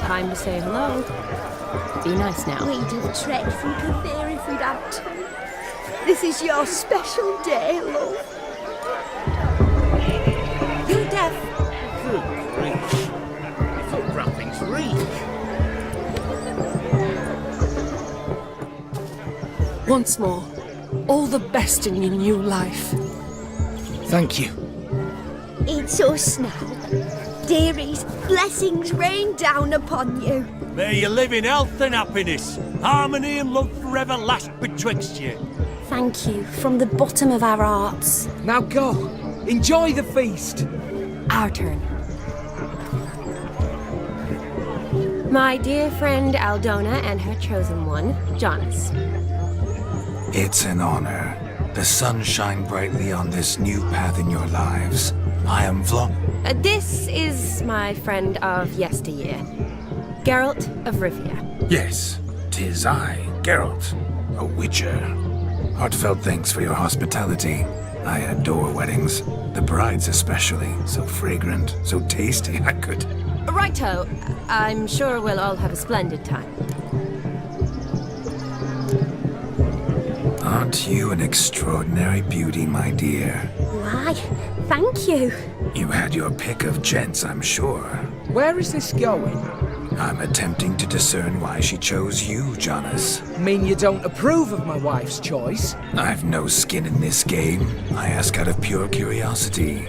Time to say hello. Be nice now. We'd have trekked from Cathay if we'd had to. This is your special day, love. You deaf? Good grief. I thought wrappings reek. Once more, all the best in your new life. Thank you. It's us now. Dearies, blessings rain down upon you. May you live in health and happiness. Harmony and love forever last betwixt you. Thank you from the bottom of our hearts. Now go. Enjoy the feast. Our turn. My dear friend Aldona and her chosen one, Jonas. It's an honor. The sun shine brightly on this new path in your lives. I am This is my friend of yesteryear, Geralt of Rivia. Yes, 'tis I, Geralt, a witcher. Heartfelt thanks for your hospitality. I adore weddings. The brides especially. So fragrant, so tasty, I could... Righto. I'm sure we'll all have a splendid time. Aren't you an extraordinary beauty, my dear? Why, thank you. You had your pick of gents, I'm sure. Where is this going? I'm attempting to discern why she chose you, Jonas. Mean you don't approve of my wife's choice? I've no skin in this game. I ask out of pure curiosity.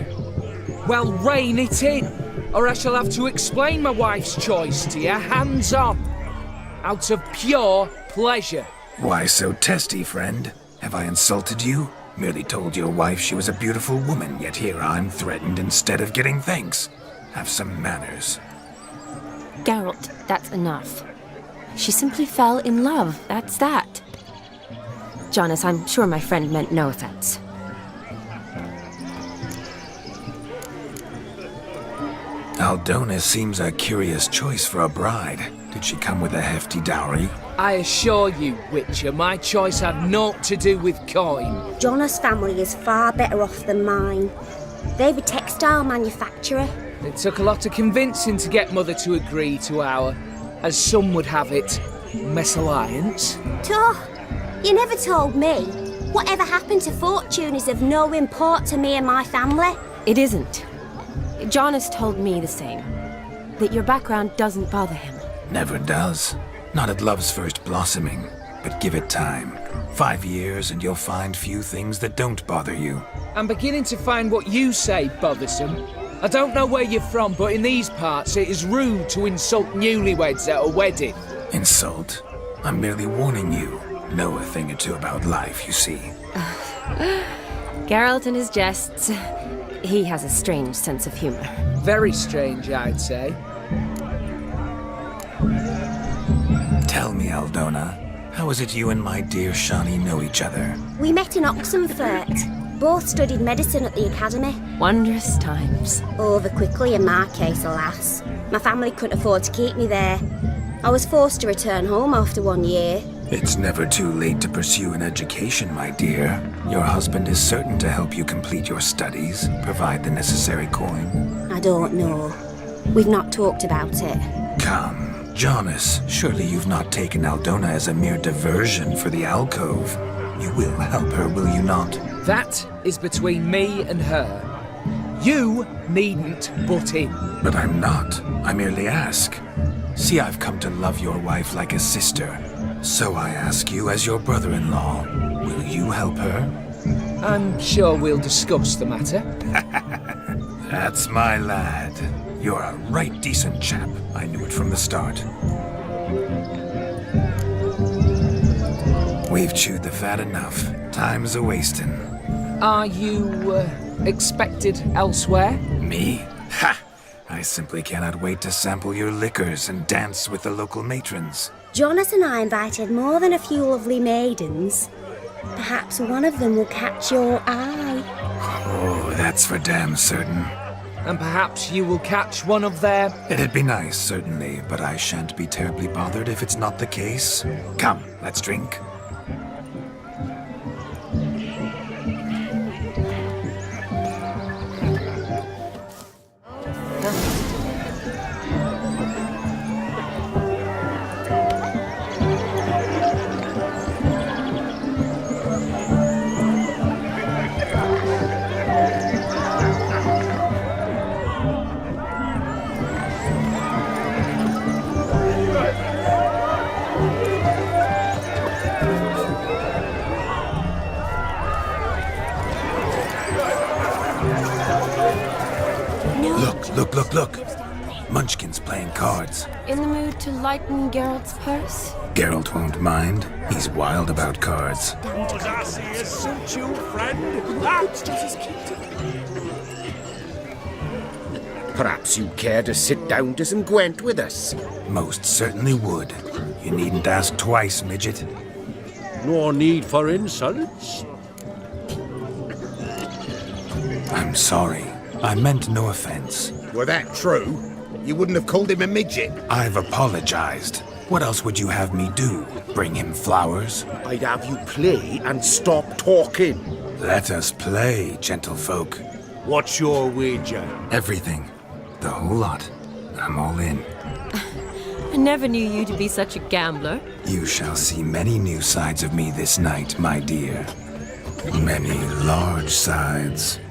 Well, rein it in, or I shall have to explain my wife's choice to you, hands on. Out of pure pleasure. Why so testy, friend? Have I insulted you? Merely told your wife she was a beautiful woman, yet here I'm threatened instead of getting thanks. Have some manners. Geralt, that's enough. She simply fell in love, that's that. Jonas, I'm sure my friend meant no offense. Aldona seems a curious choice for a bride. Did she come with a hefty dowry? I assure you, Witcher, my choice had naught to do with coin. Jonas' family is far better off than mine. They're a textile manufacturer. It took a lot of convincing to get Mother to agree to our, as some would have it, mesalliance. You never told me. Whatever happened to fortune is of no import to me and my family. It isn't. Jonas told me the same. That your background doesn't bother him. Never does. Not at love's first blossoming. But give it time. 5 years and you'll find few things that don't bother you. I'm beginning to find what you say bothersome. I don't know where you're from, but in these parts it is rude to insult newlyweds at a wedding. Insult? I'm merely warning you. Know a thing or two about life, you see. Geralt and his jests. He has a strange sense of humor. Very strange, I'd say. Tell me, Aldona, how is it you and my dear Shani know each other? We met in Oxenfurt. Both studied medicine at the academy. Wondrous times. Over quickly in my case, alas. My family couldn't afford to keep me there. I was forced to return home after 1 year. It's never too late to pursue an education, my dear. Your husband is certain to help you complete your studies, provide the necessary coin. I don't know. We've not talked about it. Come, Jonas, surely you've not taken Aldona as a mere diversion for the alcove. You will help her, will you not? That is between me and her. You needn't butt in. But I'm not. I merely ask. See, I've come to love your wife like a sister. So I ask you, as your brother-in-law, will you help her? I'm sure we'll discuss the matter. That's my lad. You're a right decent chap. I knew it from the start. We've chewed the fat enough. Time's a-wasting. Are you, expected elsewhere? Me? Ha! I simply cannot wait to sample your liquors and dance with the local matrons. Jonas and I invited more than a few lovely maidens. Perhaps one of them will catch your eye. Oh, that's for damn certain. And perhaps you will catch one of their... It'd be nice, certainly, but I shan't be terribly bothered if it's not the case. Come, let's drink. Look. Munchkin's playing cards. In the mood to lighten Geralt's purse? Geralt won't mind. He's wild about cards. Was I see a suit you, friend? Perhaps you care to sit down to some Gwent with us? Most certainly would. You needn't ask twice, midget. No need for insults. I'm sorry. I meant no offense. Were that true, you wouldn't have called him a midget. I've apologized. What else would you have me do? Bring him flowers? I'd have you play and stop talking. Let us play, gentlefolk. What's your wager? Everything. The whole lot. I'm all in. I never knew you to be such a gambler. You shall see many new sides of me this night, my dear. Many large sides.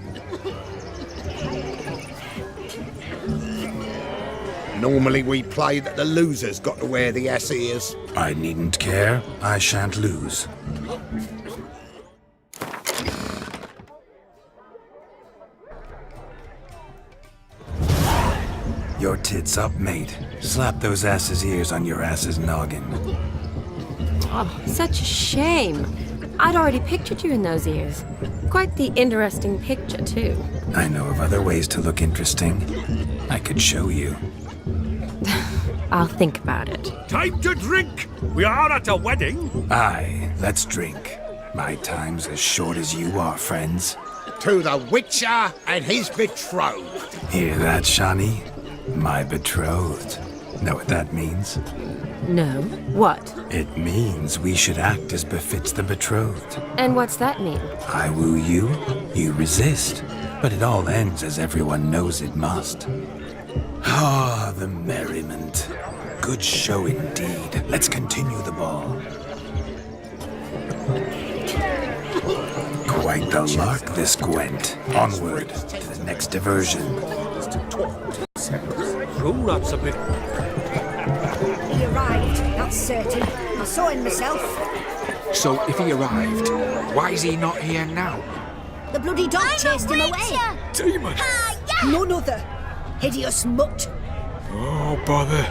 Normally we play that the loser's got to wear the ears. I needn't care. I shan't lose. Your tits up, mate. Slap those asses' ears on your ass's noggin. Oh, such a shame. I'd already pictured you in those ears. Quite the interesting picture, too. I know of other ways to look interesting. I could show you. I'll think about it. Time to drink! We are at a wedding. Aye, let's drink. My time's as short as you are, friends. To the Witcher and his betrothed. Hear that, Shani? My betrothed. Know what that means? No. What? It means we should act as befits the betrothed. And what's that mean? I woo you, you resist. But it all ends as everyone knows it must. Ah, the merriment. Good show indeed. Let's continue the ball. Quite the lark, this Gwent. Onward to the next diversion. Oh, that's a bit... He arrived, that's certain. I saw him myself. So if he arrived, why is he not here now? The bloody dog chased him away. Demon! None other. Hideous mutt. Oh, bother.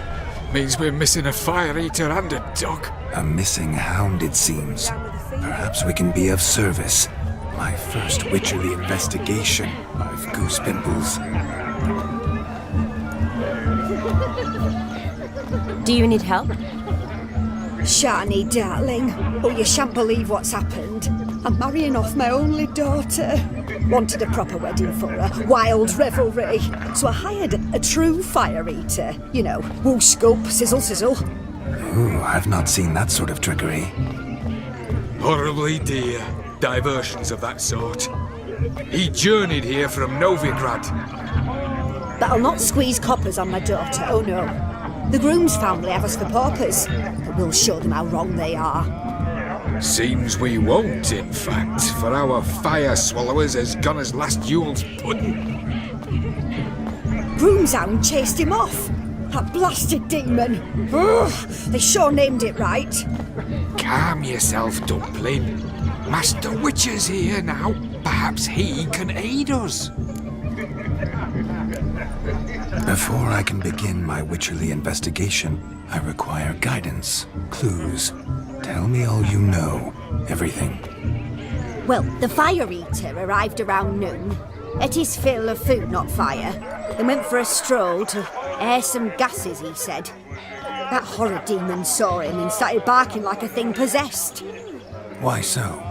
Means we're missing a fire eater and a dog. A missing hound, it seems. Perhaps we can be of service. My first witcherly investigation. I've goose pimples. Do you need help? Shani, darling. Oh, you shan't believe what's happened. I'm marrying off my only daughter. Wanted a proper wedding for her. Wild revelry. So I hired a true fire eater. You know, woo scope, sizzle sizzle. Ooh, I've not seen that sort of trickery. Horribly dear diversions of that sort. He journeyed here from Novigrad. That'll not squeeze coppers on my daughter, oh no. The groom's family have us for paupers, but we'll show them how wrong they are. Seems we won't, in fact, for our fire swallowers has gone as last Yule's pudding. Groom's hound chased him off. That blasted demon. Ugh, they sure named it right. Calm yourself, Dumpling. Master Witcher's here now. Perhaps he can aid us. Before I can begin my witcherly investigation, I require guidance, clues. Tell me all you know. Everything. Well, the fire eater arrived around noon. Ate his fill of food, not fire. Then went for a stroll to air some gases, he said. That horrid demon saw him and started barking like a thing possessed. Why so?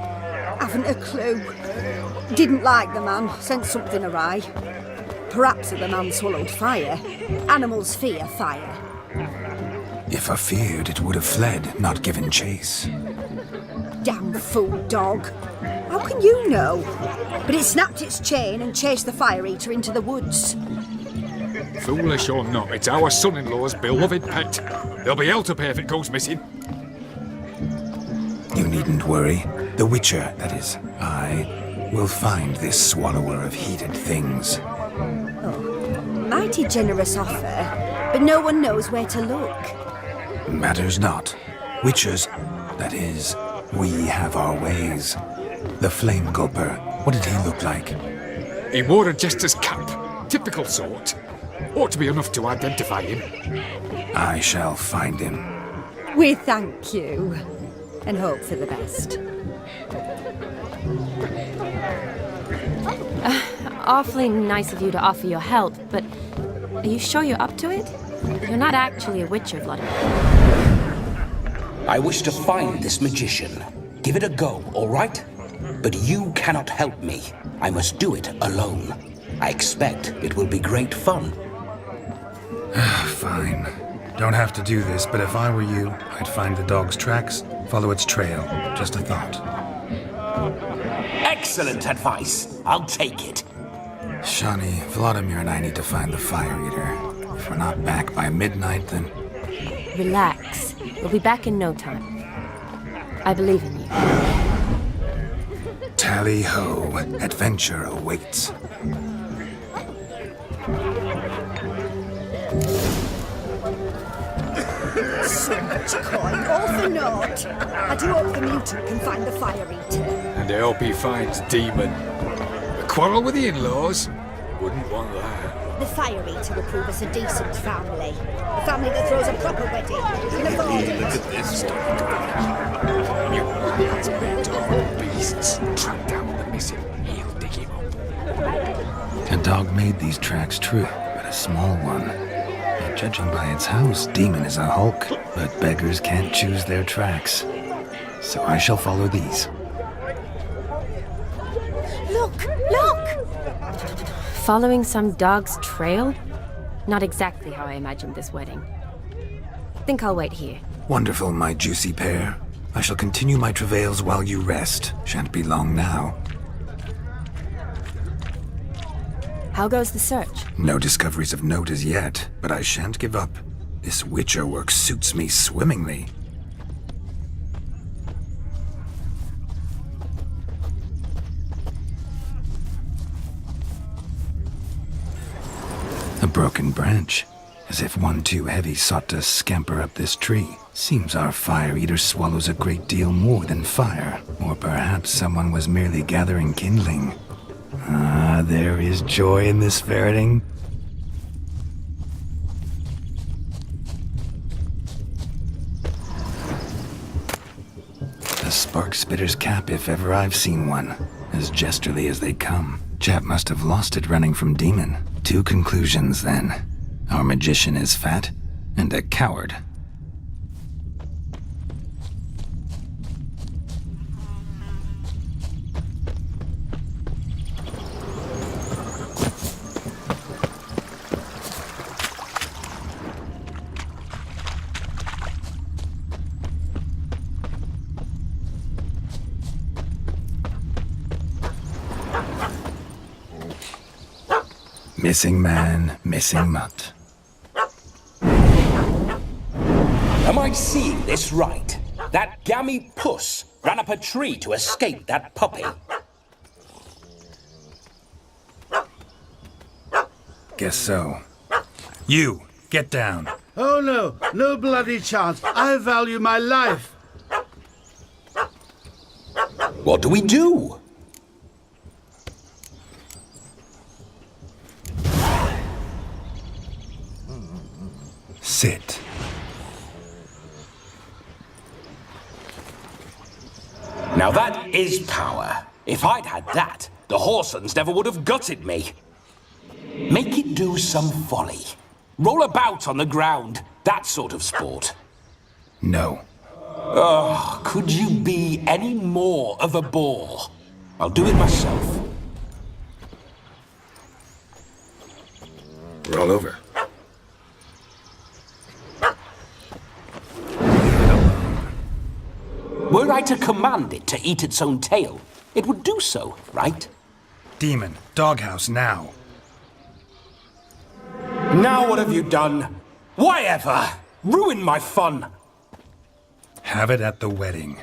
Haven't a clue. Didn't like the man, sent something awry. Perhaps the man swallowed fire. Animals fear fire. If I feared, it would have fled, not given chase. Damn fool dog. How can you know? But it snapped its chain and chased the fire eater into the woods. Foolish or not, it's our son-in-law's beloved pet. There'll be hell to pay if it goes missing. You needn't worry. The Witcher, that is, I, will find this swallower of heated things. Mighty generous offer, but no one knows where to look. Matters not. Witchers, that is, we have our ways. The Flame Gulper, what did he look like? He wore a jester's cap. Typical sort. Ought to be enough to identify him. I shall find him. We thank you and hope for the best. Awfully nice of you to offer your help, but are you sure you're up to it? You're not actually a witcher, Vladimir. I wish to find this magician. Give it a go, all right? But you cannot help me. I must do it alone. I expect it will be great fun. Fine. Don't have to do this, but if I were you, I'd find the dog's tracks, follow its trail. Just a thought. Excellent advice. I'll take it. Shani, Vladimir and I need to find the Fire Eater. If we're not back by midnight, then... Relax. We'll be back in no time. I believe in you. Tally-ho, adventure awaits. So much coin, all for naught. I do hope the mutant can find the Fire Eater. And I hope he finds Demon. A quarrel with the in-laws? Wouldn't want that. The Fire Eater will prove us a decent family. A family that throws a proper wedding. Can afford it. Look at this. Mutants bent over beasts. Track down the missing. He'll dig him up. A dog made these tracks true, but a small one. Judging by its house, Demon is a hulk, but beggars can't choose their tracks. So I shall follow these. Look! Look! Following some dog's trail? Not exactly how I imagined this wedding. Think I'll wait here. Wonderful, my juicy pair. I shall continue my travails while you rest. Shan't be long now. How goes the search? No discoveries of note as yet, but I shan't give up. This Witcher work suits me swimmingly. A broken branch, as if one too heavy sought to scamper up this tree. Seems our Fire Eater swallows a great deal more than fire, or perhaps someone was merely gathering kindling. Ah, there is joy in this ferreting. The spark spitter's cap, if ever I've seen one. As jesterly as they come. Chap must have lost it running from Demon. Two conclusions, then. Our magician is fat, and a coward. Missing man, missing mutt. Am I seeing this right? That gammy puss ran up a tree to escape that puppy. Guess so. You, get down. Oh no, no bloody chance. I value my life. What do we do? Sit. Now that is power. If I'd had that, the Horsons never would have gutted me. Make it do some folly. Roll about on the ground. That sort of sport. No. Oh, could you be any more of a bore? I'll do it myself. Roll over. Were I to command it to eat its own tail, it would do so, right? Demon, doghouse now. Now what have you done? Why ever? Ruin my fun. Have it at the wedding.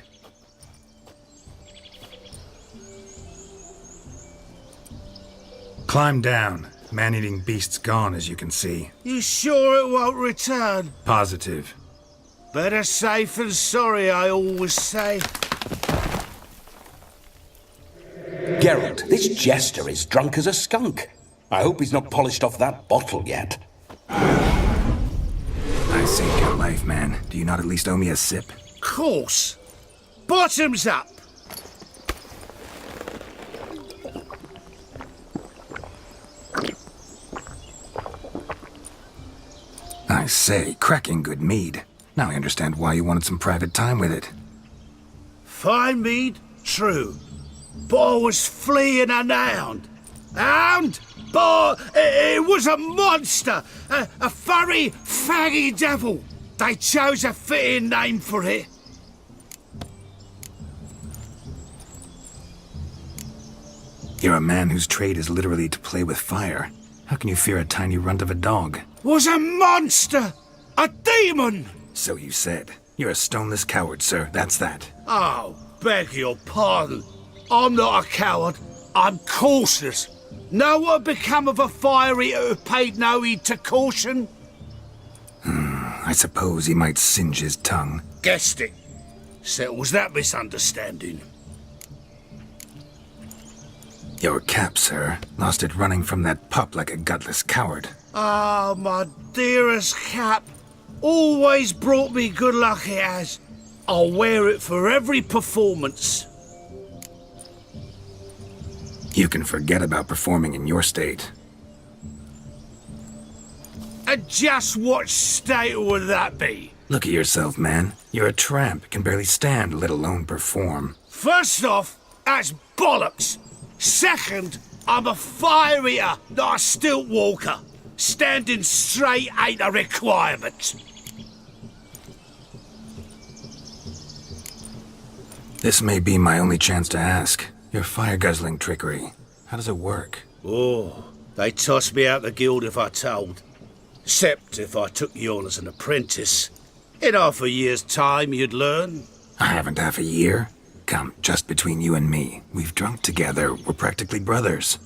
Climb down. Man-eating beast's gone, as you can see. You sure it won't return? Positive. Better safe than sorry, I always say. Geralt, this jester is drunk as a skunk. I hope he's not polished off that bottle yet. I saved your life, man. Do you not at least owe me a sip? Course. Bottoms up. I say, cracking good mead. Now I understand why you wanted some private time with it. Fine mead, true. But I was fleeing an hound. Hound? But it was a monster. A furry, faggy devil. They chose a fitting name for it. You're a man whose trade is literally to play with fire. How can you fear a tiny runt of a dog? Was a monster. A demon. So you said. You're a stoneless coward, sir. That's that. Oh, beg your pardon. I'm not a coward. I'm cautious. Know what become of a fire eater who paid no heed to caution? I suppose he might singe his tongue. Guessed it. Settles that misunderstanding. Your cap, sir. Lost it running from that pup like a gutless coward. Ah, my dearest cap. Always brought me good luck it has. I'll wear it for every performance. You can forget about performing in your state. And just what state would that be? Look at yourself, man. You're a tramp, can barely stand, let alone perform. First off, that's bollocks. Second, I'm a fire eater, not a stilt walker. Standing straight ain't a requirement. This may be my only chance to ask. Your fire-guzzling trickery. How does it work? Oh, they toss me out the guild if I told. Except if I took you on as an apprentice. In half a year's time, you'd learn. I haven't half a year. Come, just between you and me. We've drunk together. We're practically brothers.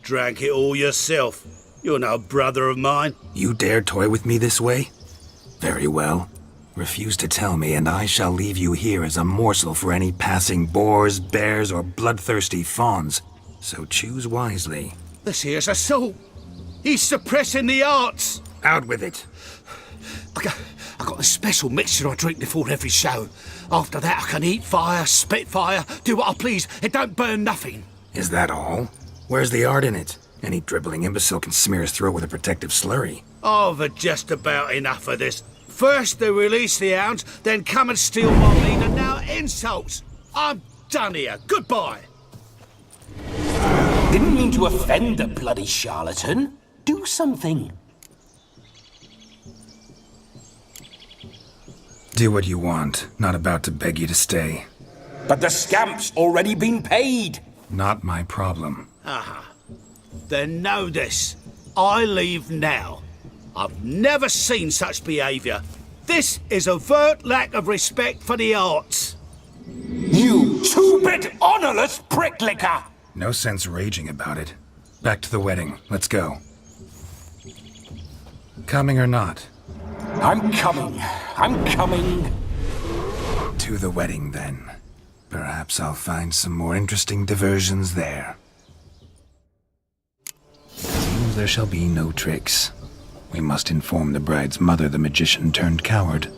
Drank it all yourself. You're no brother of mine. You dare toy with me this way? Very well. Refuse to tell me, and I shall leave you here as a morsel for any passing boars, bears, or bloodthirsty fawns. So choose wisely. This here's assault. He's suppressing the arts. Out with it. I got a special mixture I drink before every show. After that, I can eat fire, spit fire, do what I please. It don't burn nothing. Is that all? Where's the art in it? Any dribbling imbecile can smear his throat with a protective slurry. I've had just about enough of this. First they release the hounds, then come and steal my meat, and now insults. I'm done here. Goodbye. Didn't mean to offend the bloody charlatan. Do something. Do what you want. Not about to beg you to stay. But the scamp's already been paid. Not my problem. Aha. Then know this. I leave now. I've never seen such behaviour. This is overt lack of respect for the arts. You two-bit honourless pricklicker! No sense raging about it. Back to the wedding. Let's go. Coming or not? I'm coming. I'm coming. To the wedding, then. Perhaps I'll find some more interesting diversions there. Seems there shall be no tricks. We must inform the bride's mother the magician turned coward.